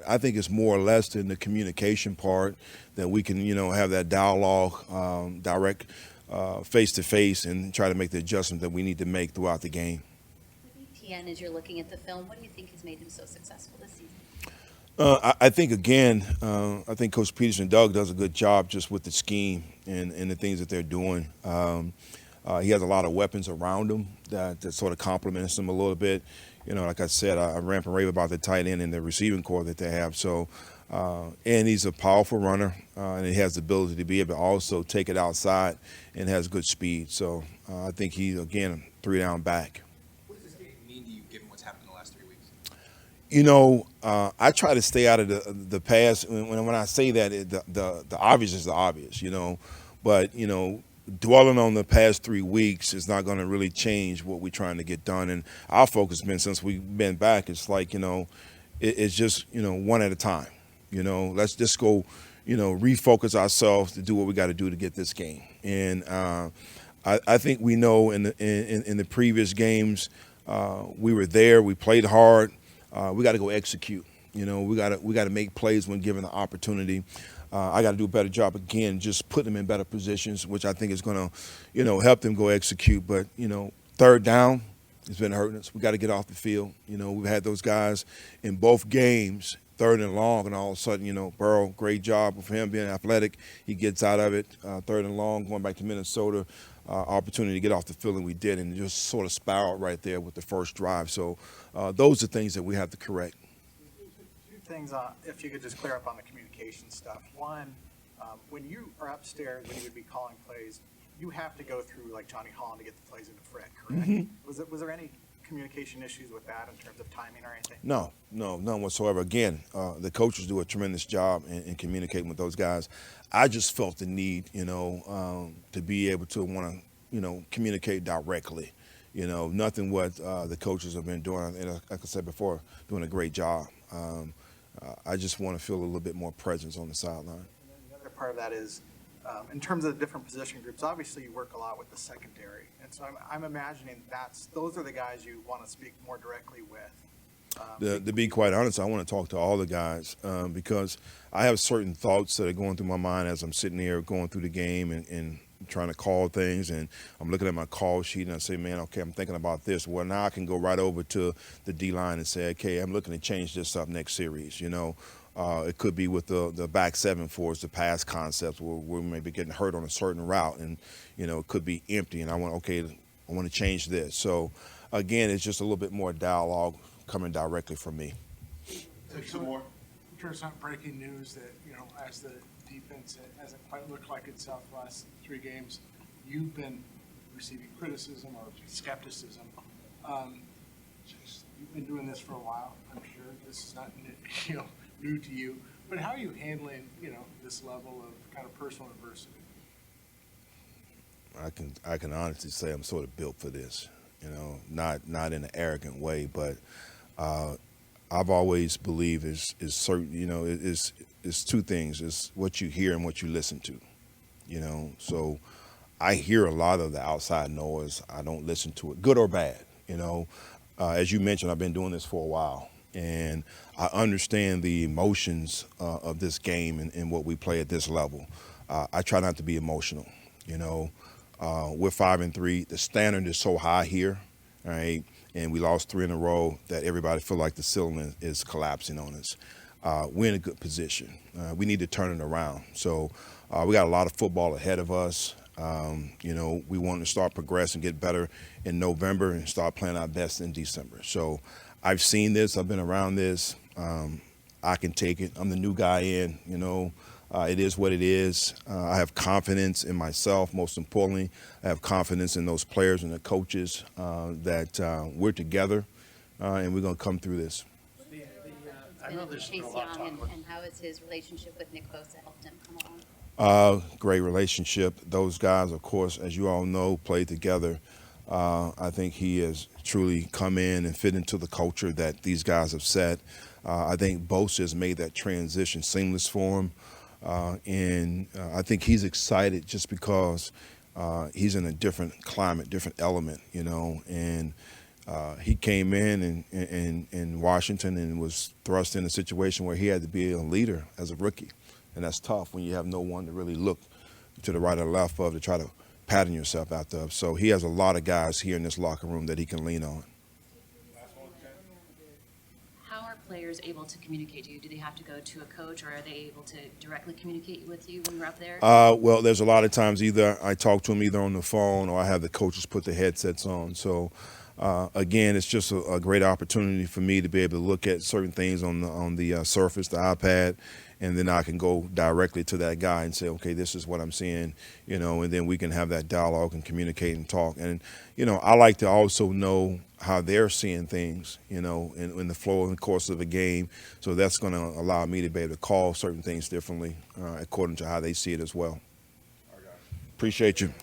I think it's more or less in the communication part that we can, have that dialogue, direct, face to face, and try to make the adjustment that we need to make throughout the game. ETN, as you're looking at the film, what do you think has made him so successful this season? I think again, I think Coach Peterson, Doug does a good job just with the scheme and the things that they're doing. He has a lot of weapons around him that sort of complements him a little bit. Like I said, I rant and rave about the tight end and the receiving core that they have. So, and he's a powerful runner, and he has the ability to be able to also take it outside and has good speed. So I think he's, again, 3-down back. What does this game mean to you, given what's happened in the last 3 weeks? I try to stay out of the past. When I say that, the obvious is the obvious, But, dwelling on the past 3 weeks is not going to really change what we're trying to get done. And our focus has been, since we've been back, it's like, it's just, one at a time. Let's just go, refocus ourselves to do what we got to do to get this game. And I think we know in the previous games, we were there, we played hard. We got to go execute. We got to make plays when given the opportunity. I got to do a better job again, just putting them in better positions, which I think is going to, help them go execute. But third down has been hurting us. We got to get off the field. We've had those guys in both games, third and long, and all of a sudden, Burrow, great job for him being athletic. He gets out of it. Third and long, going back to Minnesota. Opportunity to get off the field, and we did, and just sort of spiraled right there with the first drive. So those are things that we have to correct. Two things, if you could just clear up on the communication stuff. One, when you are upstairs, when you would be calling plays, you have to go through like Johnny Holland to get the plays into Fred, correct? Mm-hmm. Was there any communication issues with that in terms of timing or anything? No, none whatsoever. Again, the coaches do a tremendous job in communicating with those guys. I just felt the need, to be able to want to, communicate directly. Nothing what the coaches have been doing, and like I said before, doing a great job. I just want to feel a little bit more presence on the sideline. And then the other part of that is, in terms of the different position groups, obviously you work a lot with the secondary. And so I'm imagining those are the guys you want to speak more directly with. To be quite honest, I want to talk to all the guys because I have certain thoughts that are going through my mind as I'm sitting here going through the game and trying to call things, and I'm looking at my call sheet and I say, man, okay, I'm thinking about this. Well, now I can go right over to the D-line and say, okay, I'm looking to change this up next series, It could be with the back seven for us, the pass concepts where we may be getting hurt on a certain route and, it could be empty and I want to change this. So, again, it's just a little bit more dialogue coming directly from me. Take some more. I'm sure it's not breaking news that, as the defense hasn't quite looked like itself the last 3 games, you've been receiving criticism or skepticism. You've been doing this for a while. I'm sure this is not new to you. But how are you handling, this level of kind of personal adversity? I can honestly say I'm sort of built for this, not in an arrogant way, but I've always believed is certain, it's 2 things. It's what you hear and what you listen to, So I hear a lot of the outside noise. I don't listen to it, good or bad, As you mentioned, I've been doing this for a while, and I understand the emotions of this game and what we play at this level. I try not to be emotional, We're 5-3. The standard is so high here, right? And we lost 3 in a row that everybody feel like the ceiling is collapsing on us. We're in a good position. We need to turn it around. So we got a lot of football ahead of us. We want to start progressing, get better in November and start playing our best in December. So I've seen this. I've been around this. I can take it. I'm the new guy in, It is what it is. I have confidence in myself. Most importantly, I have confidence in those players and the coaches that we're together and we're going to come through this. I know there's Chase a lot of Young, talk. and how has his relationship with Nick Bosa helped him come along? Great relationship. Those guys, of course, as you all know, played together. I think he has truly come in and fit into the culture that these guys have set. I think Bosa has made that transition seamless for him. And I think he's excited just because he's in a different climate, different element, and he came in Washington and was thrust in a situation where he had to be a leader as a rookie, and that's tough when you have no one to really look to the right or left of to try to pattern yourself out of. So he has a lot of guys here in this locker room that he can lean on. How are players able to communicate to you? Do they have to go to a coach, or are they able to directly communicate with you when you're up there? Well, there's a lot of times either I talk to them either on the phone or I have the coaches put the headsets on. So again, it's just a great opportunity for me to be able to look at certain things on the Surface, the iPad, and then I can go directly to that guy and say, okay, this is what I'm seeing, and then we can have that dialogue and communicate and talk. And, I like to also know how they're seeing things, in the flow and course of a game. So that's going to allow me to be able to call certain things differently according to how they see it as well. Appreciate you.